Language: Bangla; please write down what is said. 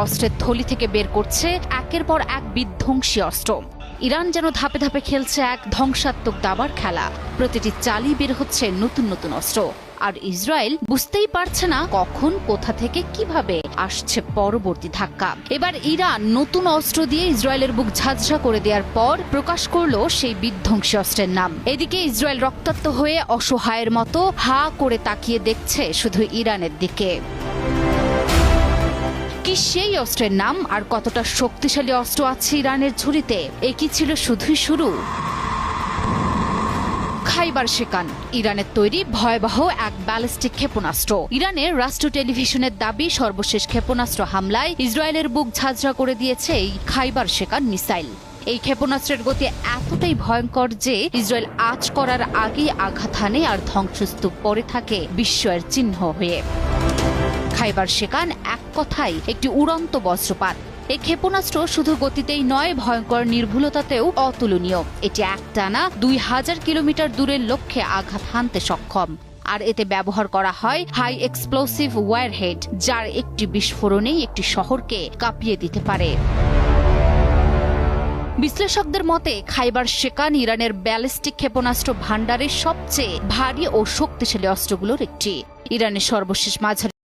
অস্ত্রের থলি থেকে বের করছে একের পর এক বিধ্বংসী অস্ত্র। ইরান যেন ধাপে ধাপে খেলছে এক ধ্বংসাত্মক দাবার খেলা। প্রতিটি চালই বের হচ্ছে নতুন নতুন অস্ত্র, আর ইসরায়েল বুঝতেই পারছে না কখন কোথা থেকে কিভাবে আসছে পরবর্তী ধাক্কা। এবার ইরান নতুন অস্ত্র দিয়ে ইসরায়েলের বুক ঝাঁঝরা করে দেওয়ার পর প্রকাশ করলো সেই বিধ্বংসী অস্ত্রের নাম। এদিকে ইসরায়েল রক্তাক্ত হয়ে অসহায়ের মতো হা করে তাকিয়ে দেখছে শুধু ইরানের দিকে। কি সেই অস্ত্রের নাম আর কতটা শক্তিশালী অস্ত্র আছে ইরানের ঝুড়িতে? এ কি ছিল শুধুই শুরু? খাইবার শেকান, ইরানের তৈরি ভয়াবহ এক ব্যালিস্টিক ক্ষেপণাস্ত্র। ইরানের রাষ্ট্র টেলিভিশনের দাবি, সর্বশেষ ক্ষেপণাস্ত্র হামলায় ইসরায়েলের বুক ঝাঁঝরা করে দিয়েছে এই খাইবার শেকান মিসাইল। এই ক্ষেপণাস্ত্রের গতি এতটাই ভয়ঙ্কর যে ইসরায়েল আঁচ করার আগেই আঘাত হানে আর ধ্বংসস্তূপ পড়ে থাকে বিস্ময়ের চিহ্ন হয়ে। খাইবার শেকান এক কথায় একটি উড়ন্ত বজ্রপাত। এই ক্ষেপণাস্ত্র শুধু গতিতেই নয়, ভয়ঙ্কর নির্ভুলতাতেও অতুলনীয়। এটি একটানা 2000 কিলোমিটার দূরের লক্ষ্যে আঘাত হানতে সক্ষম। আর এতে ব্যবহার করা হয় হাই এক্সপ্লোসিভ ওয়্যারহেড, যার একটি বিস্ফোরণেই একটি শহরকে কাঁপিয়ে দিতে পারে। বিশ্লেষকদের মতে খাইবার শেকান ইরানের ব্যালিস্টিক ক্ষেপণাস্ত্র ভান্ডারের সবচেয়ে ভারী ও শক্তিশালী অস্ত্রগুলোর একটি। ইরানের সর্বশেষ মাঝারি